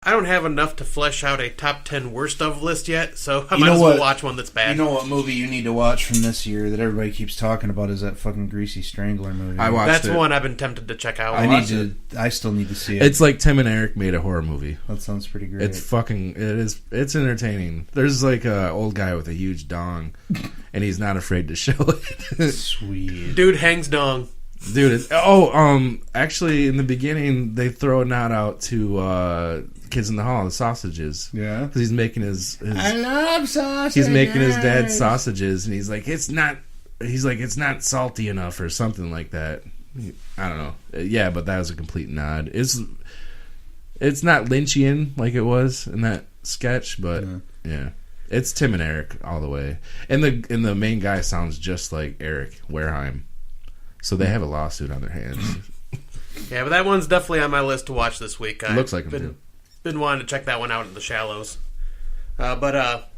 I don't have enough to flesh out a top 10 worst of list yet, so I might as well watch one that's bad. You know what movie you need to watch from this year that everybody keeps talking about is that fucking Greasy Strangler movie. I watched That's one I've been tempted to check out. I still need to see it. It's like Tim and Eric made a horror movie. That sounds pretty great. It's entertaining. There's like a old guy with a huge dong, and he's not afraid to show it. Sweet. Dude hangs dong. Dude, actually, in the beginning, they throw a nod out to Kids in the Hall, the sausages. Yeah. Because he's making his... I love sausages. He's making his dad's sausages, and he's like, it's not salty enough, or something like that. I don't know. Yeah, but that was a complete nod. It's not Lynchian like it was in that sketch, but yeah. It's Tim and Eric all the way. And the main guy sounds just like Eric Wareheim. So they have a lawsuit on their hands. Yeah, but that one's definitely on my list to watch this week. Looks like them too. Been wanting to check that one out in the shallows. And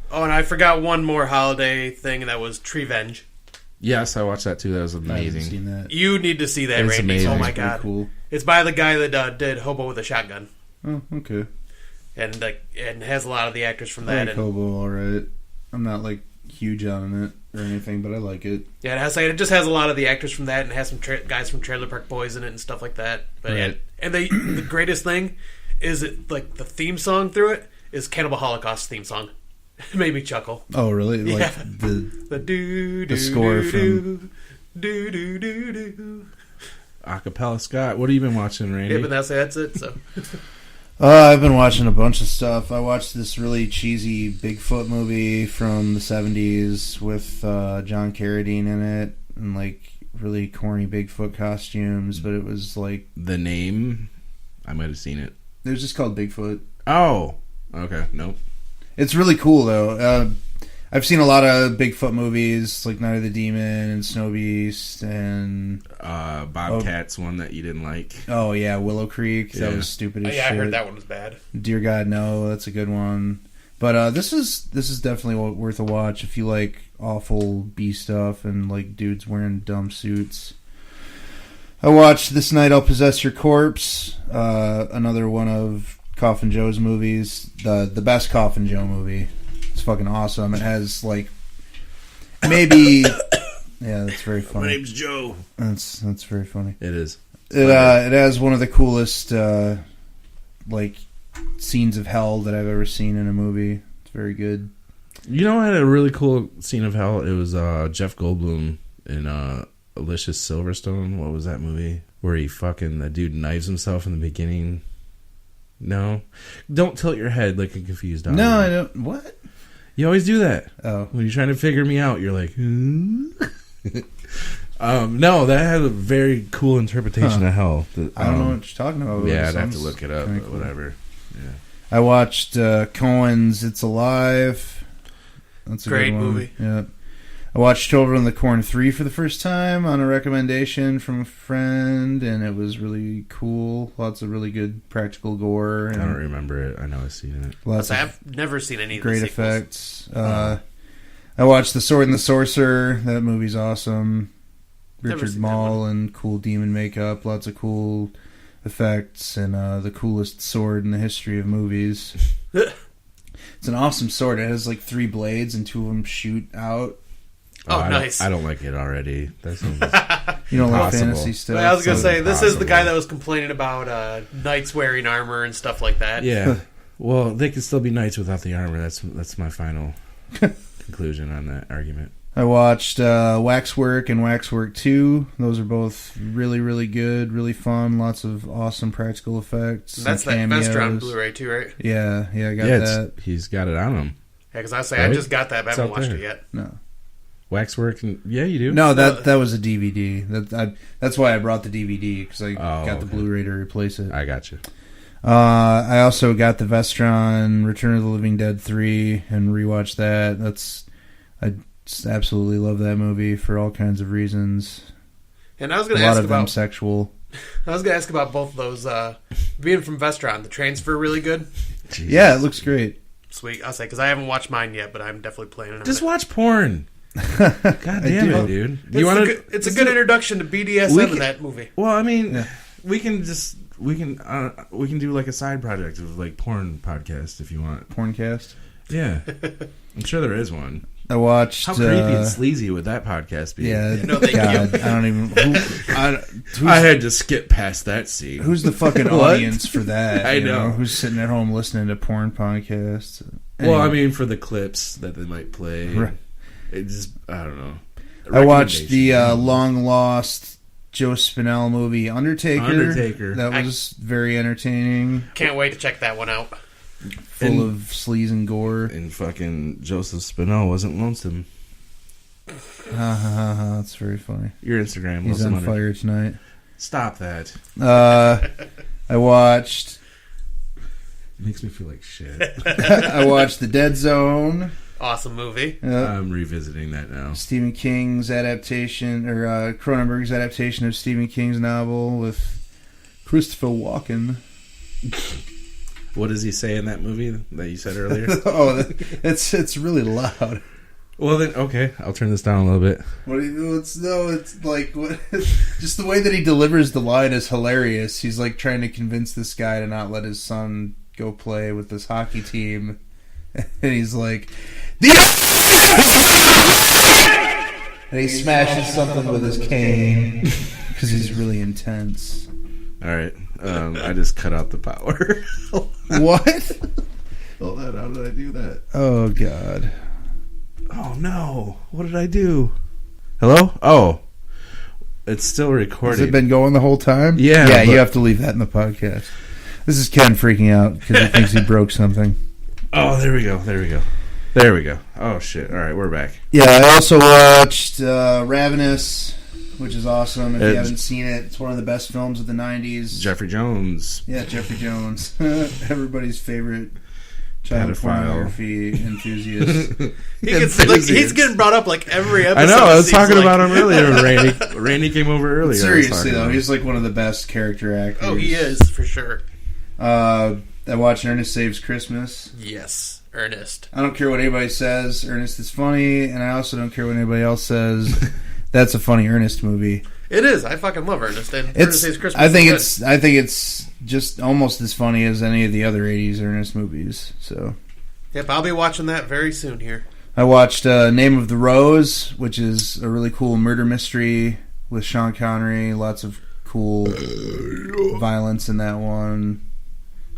I forgot one more holiday thing, and that was Treevenge. Yes, I watched that too. That was amazing. I haven't seen that. You need to see that, It's Randy. amazing. Oh my It's god. cool. It's by the guy that did Hobo with a Shotgun. Oh, okay. And has a lot of the actors from that. I like Hobo, alright. I'm not like huge on it or anything, but I like it. Yeah, it just has a lot of the actors from that, and it has some guys from Trailer Park Boys in it and stuff like that. But right. and the greatest thing is the theme song through it is Cannibal Holocaust theme song. It made me chuckle. Oh, really? Like Yeah. the score from Acapella Scott. What have you been watching, Randy? Yeah, but that's it. So I've been watching a bunch of stuff. I watched this really cheesy Bigfoot movie from the 70s with John Carradine in it, and like really corny Bigfoot costumes, but it was like... The name? I might have seen it. It was just called Bigfoot. Oh! Okay, nope. It's really cool, though. I've seen a lot of Bigfoot movies, like Night of the Demon and Snow Beast, and... Bobcat's one that you didn't like. Oh, yeah, Willow Creek. That was stupid as shit. I heard that one was bad. Dear God, no, that's a good one. But this is definitely worth a watch if you like awful B stuff and like dudes wearing dumb suits. I watched This Night I'll Possess Your Corpse, another one of Coffin Joe's movies, the best Coffin Joe movie. It's fucking awesome. It has like maybe yeah, that's very funny. My name's Joe. That's very funny. It is. It has one of the coolest like scenes of hell that I've ever seen in a movie. It's very good. You know, I had a really cool scene of hell. It was Jeff Goldblum in Alicia Silverstone. What was that movie? Where the dude knives himself in the beginning. No? Don't tilt your head like a confused dog. No, I don't. What? You always do that. Oh. When you're trying to figure me out, you're like, no, that had a very cool interpretation of hell. I don't know what you're talking about. Yeah, I'd have to look it up, but whatever. Yeah. I watched Cohen's It's Alive. That's a great good one. movie. Yeah. I watched Children of the Corn 3 for the first time on a recommendation from a friend, and it was really cool. Lots of really good practical gore. And I don't remember it. I know I've seen it. Lots of I've never seen any of great the effects. I watched The Sword and the Sorcerer. That movie's awesome. Richard Mall and cool demon makeup. Lots of cool effects and the coolest sword in the history of movies. It's an awesome sword. It has like 3 blades and 2 of them shoot out. Oh, nice. I don't like it already. That sounds you don't like impossible. fantasy stuff. Well, I was going to say, this is the impossible. guy that was complaining about knights wearing armor and stuff like that. Yeah. Well, they can still be knights without the armor. That's my final conclusion on that argument. I watched Waxwork and Waxwork 2. Those are both really, really good, really fun. Lots of awesome practical effects. That's that Vestron Blu-ray too, right? Yeah, I got that. He's got it on him. Yeah, because I Right? I just got that, but I haven't watched it yet. No. Waxwork, yeah, you do. No, that was a DVD. That's why I brought the DVD, because I got the Blu-ray to replace it. I got you. I also got the Vestron Return of the Living Dead 3 and rewatched that. I just absolutely love that movie for all kinds of reasons. And I was going to ask about them sexual. I was going to ask about both of those. Being from Vestron, the transfer really good. Jesus. Yeah, it looks great. Sweet, I'll say, because I haven't watched mine yet, but I'm definitely planning on Just it. watch porn. God damn it, dude. It's a good introduction to BDSM in that movie. Well, I mean, we can just we can do like a side project of like porn podcast if you want. Porncast. Yeah, I'm sure there is one. I watched. How creepy and sleazy would that podcast be? Yeah, No, thank God, you. I don't even. I had to skip past that scene. Who's the fucking What? audience for that? I you know. Who's sitting at home listening to porn podcasts? Well, I Anyway. mean, for the clips that they might play, Right. it just I don't know. I watched the Recommendation. long lost Joe Spinell movie Undertaker. That I- was very entertaining, Can't wait to check that one out. full And- of sleaze and gore. And fucking Joseph Spinell wasn't lonesome. Ha ha ha ha! That's very funny. Your Instagram He's was on fire tonight. Stop that. I watched. It makes me feel like shit. I watched The Dead Zone. Awesome movie. I'm revisiting that now. Stephen King's adaptation, or Cronenberg's adaptation of Stephen King's novel with Christopher Walken. What does he say in that movie that you said earlier? Oh, it's really loud. Well then, okay, I'll turn this down a little bit. What do you, it's like what, just the way that he delivers the line is hilarious. He's like trying to convince this guy to not let his son go play with this hockey team, and he's like, and he smashes something with his cane because he's really intense. All right, I just cut out the power. What? Hold on, how did I do that? Oh God! Oh no! What did I do? Hello? Oh, it's still Has recording. it been going the whole time? Yeah, Yeah, you but- have to leave that in the podcast. This is Ken freaking out because he thinks he broke something. Oh, there we go. There we go. There we go. Oh shit! All right, we're back. Yeah, I also watched Ravenous, which is awesome. If you It's- haven't seen it, it's one of the best films of the 90s. Jeffrey Jones. Yeah, Jeffrey Jones. Everybody's favorite child Pedophile. pornography enthusiast. He's getting brought up like every episode. I know. I was it seems talking like. about him earlier. Randy. Randy came over earlier. I was Seriously, talking though, about him. he's like one of the best character actors. Oh, he is for sure. I watched Ernest Saves Christmas. Yes, Ernest. I don't care what anybody says. Ernest is funny, and I also don't care what anybody else says. That's a funny Ernest movie. It is. I fucking love Ernest. And Ernest It's. Saves Christmas. I think is it's. I think it's just almost as funny as any of the other '80s Ernest movies. So good. Yep, I'll be watching that very soon here. I watched Name of the Rose, which is a really cool murder mystery with Sean Connery. Lots of cool violence in that one.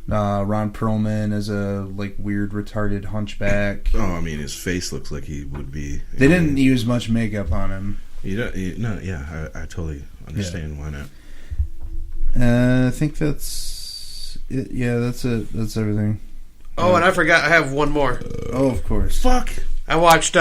Ron Perlman as a like weird retarded hunchback. Oh, I mean, his face looks like he would be. They didn't use much makeup on him. No, yeah, I totally understand why not. I think that's it. Yeah, that's it. That's everything. Oh, and I forgot. I have one more. Oh, of course. Fuck. I watched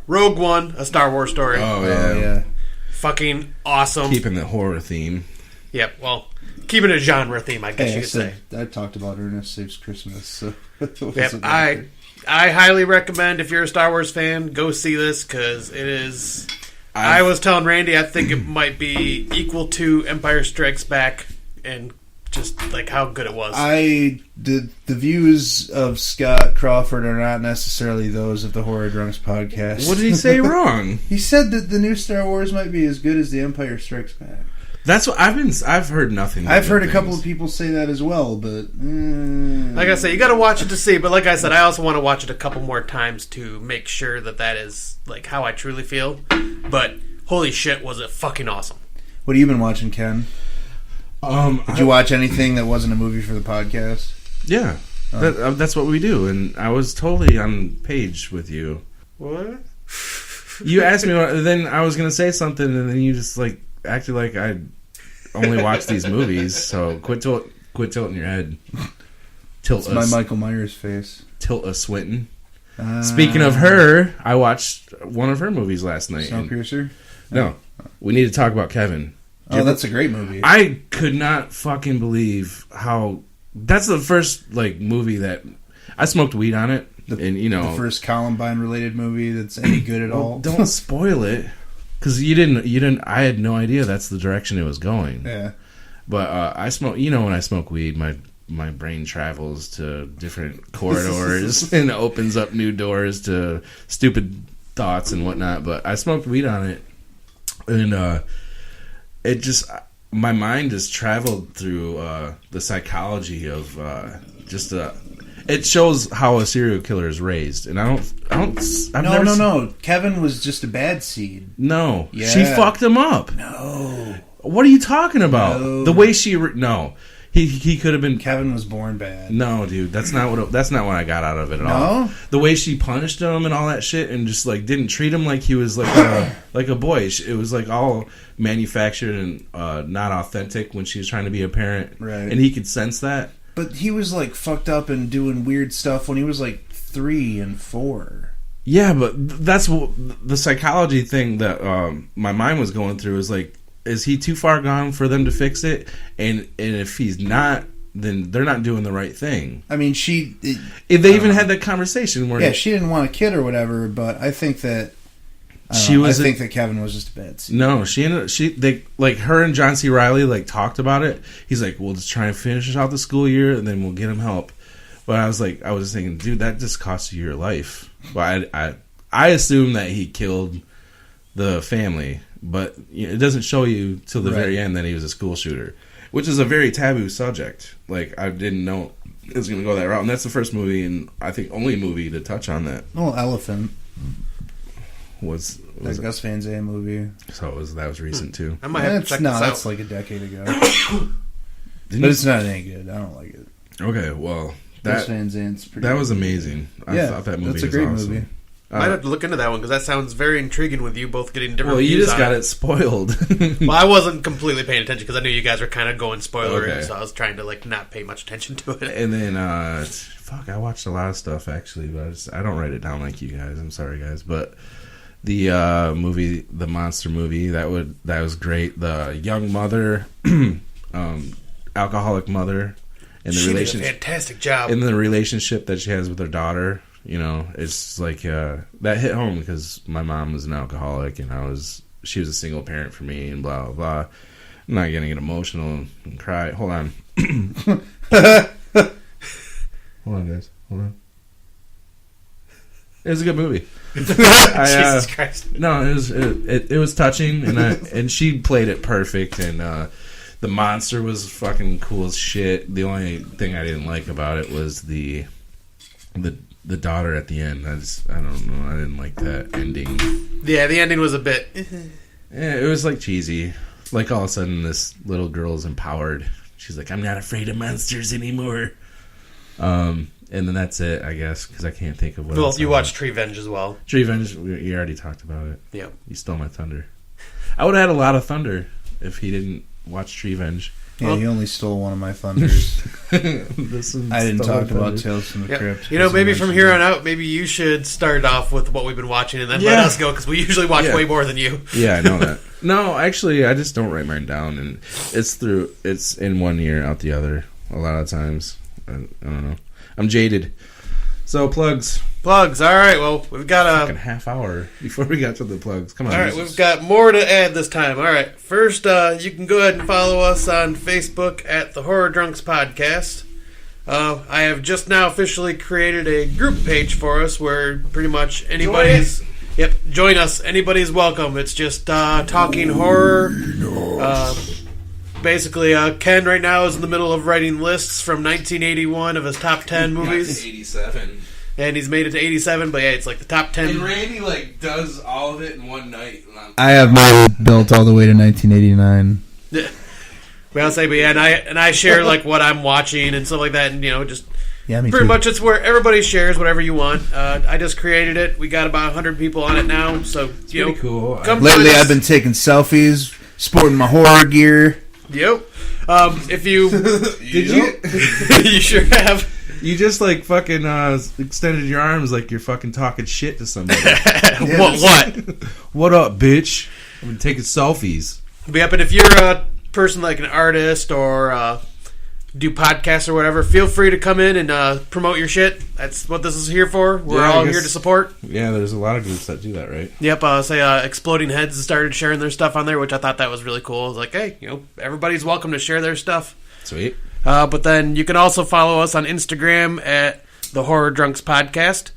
Rogue One, a Star Wars story. Oh Oh, yeah. yeah. Fucking awesome. Keeping the horror theme. Yep. Well, keeping a genre theme, I guess Hey, you could say. I talked about Ernest Saves Christmas. So it Yep. wasn't I highly recommend if you're a Star Wars fan, go see this because it is. I was telling Randy, I think it might be equal to Empire Strikes Back, and just like how good it was. the views of Scott Crawford are not necessarily those of the Horror Drunks podcast. What did he say wrong? He said that the new Star Wars might be as good as The Empire Strikes Back. That's what I've heard nothing. but I've heard good a couple things. of people say that as well, but Like I said, you got to watch it to see. But like I said, I also want to watch it a couple more times to make sure that that is like how I truly feel. But holy shit, was it fucking awesome! what have you been watching, Ken? Did you watch anything that wasn't a movie for the podcast? Yeah, that's what we do, and I was totally on page with you. What? You asked me, then I was gonna say something, and then you just like acted like I only watch these movies. So quit tilting your head. Tilt It's my us, Michael Myers face. tilt a Swinton. Speaking of her, I watched one of her movies last night. and- Snowpiercer. no, we need to talk about Kevin. Oh, that's a great movie. I could not fucking believe how. That's the first like movie that I smoked weed on it, and you know, the first Columbine related movie that's any good at all. don't spoil it because you didn't. I had no idea that's the direction it was going. Yeah. But I smoke. You know, when I smoke weed, my brain travels to different corridors and opens up new doors to stupid thoughts and whatnot. But I smoked weed on it, and it just my mind has traveled through the psychology of it shows how a serial killer is raised, and No. Kevin was just a bad seed. No, Yeah. she fucked him up. No. What are you talking about? No. The way she no, he could have been. Kevin was born bad. No, dude, that's not what I got out of it at all. The way she punished him and all that shit, and just like didn't treat him like he was like a boy. It was like all manufactured and not authentic when she was trying to be a parent, right? And he could sense that. But he was like fucked up and doing weird stuff when he was like 3 and 4. Yeah, but that's the psychology thing that my mind was going through is like, is he too far gone for them to fix it? And if he's not, then they're not doing the right thing. I mean, they even had that conversation where she didn't want a kid or whatever, but I think that I think that Kevin was just a bad seed. No, they like her and John C. Reilly like talked about it. He's like, we'll just try and finish out the school year and then we'll get him help. But I was thinking, dude, that just costs you your life. But I assume that he killed the family, but it doesn't show you till the very end that he was a school shooter, which is a very taboo subject. Like, I didn't know it was going to go that route, and that's the first movie and I think only movie to touch on that. Oh, Elephant. Was that Gus Van Sant movie? So that was recent too. I might have to check this out. That's like a decade ago. But it's not any good. I don't like it. Okay, well, Gus Van Sant's pretty that was amazing. I thought that movie was awesome. That's a great movie. Might have to look into that one because that sounds very intriguing with you both getting different views. Well, you just got it spoiled. Well, I wasn't completely paying attention because I knew you guys were kind of going spoilery, okay. So I was trying to like not pay much attention to it. And then, I watched a lot of stuff actually, but I don't write it down like you guys. I'm sorry, guys, but the movie, the monster movie, that was great. The young mother, alcoholic mother, and the relationship, did a fantastic job. In the relationship that she has with her daughter. It's like that hit home because my mom was an alcoholic and she was a single parent for me and blah blah blah. I'm not getting emotional and cry. Hold on. Hold on, guys. Hold on. It was a good movie. Jesus Christ! No, it was touching and she played it perfect and the monster was fucking cool as shit. The only thing I didn't like about it was the daughter at the end. I don't know. I didn't like that ending. Yeah, the ending was a bit. Yeah, it was like cheesy. Like all of a sudden, this little girl's empowered. She's like, "I'm not afraid of monsters anymore." And then that's it, I guess, because I can't think of what. Well, you watched Treevenge as well. Treevenge, you already talked about it. Yep. You stole my thunder. I would have had a lot of thunder if he didn't watch Treevenge. Yeah, he only stole one of my thunders. I didn't talk about Tales from the Crypt. Maybe from here on out, maybe you should start off with what we've been watching and then let us go, because we usually watch way more than you. Yeah, I know that. No, actually, I just don't write mine down, and it's in one ear, out the other, a lot of times. I don't know. I'm jaded. So, plugs. Plugs. All right. Well, we've got a fucking half hour before we got to the plugs. Come on. All right. We've got more to add this time. All right. First, you can go ahead and follow us on Facebook at the Horror Drunks Podcast. I have just now officially created a group page for us where pretty much anybody's... Yep. Join us. Anybody's welcome. It's just talking horror. Basically, Ken right now is in the middle of writing lists from 1981 of his top 10 movies. 87. And he's made it to 87, but yeah, it's like the top 10. And Randy does all of it in one night. I have mine built all the way to 1989. Yeah. Well, I'll say, but yeah, and I share what I'm watching and stuff like that, and just pretty much it's where everybody shares whatever you want. I just created it. We got about 100 people on it now, so it's pretty cool. Lately, I've been taking selfies, sporting my horror gear. Yep. If you did you, you sure have. You just fucking extended your arms like you're fucking talking shit to somebody. What? What up, bitch? I've been taking selfies. Yep, and if you're a person like an artist or do podcasts or whatever, feel free to come in and promote your shit. That's what this is here for. We're all here to support. Yeah, there's a lot of groups that do that, right? Yep. Exploding Heads started sharing their stuff on there, which I thought that was really cool. I was like, hey, everybody's welcome to share their stuff. Sweet. But then you can also follow us on Instagram at the Horror Drunks Podcast.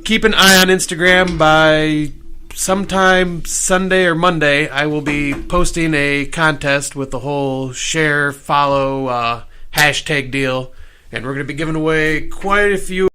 Keep an eye on Instagram by sometime Sunday or Monday, I will be posting a contest with the whole share, follow, hashtag deal. And we're going to be giving away quite a few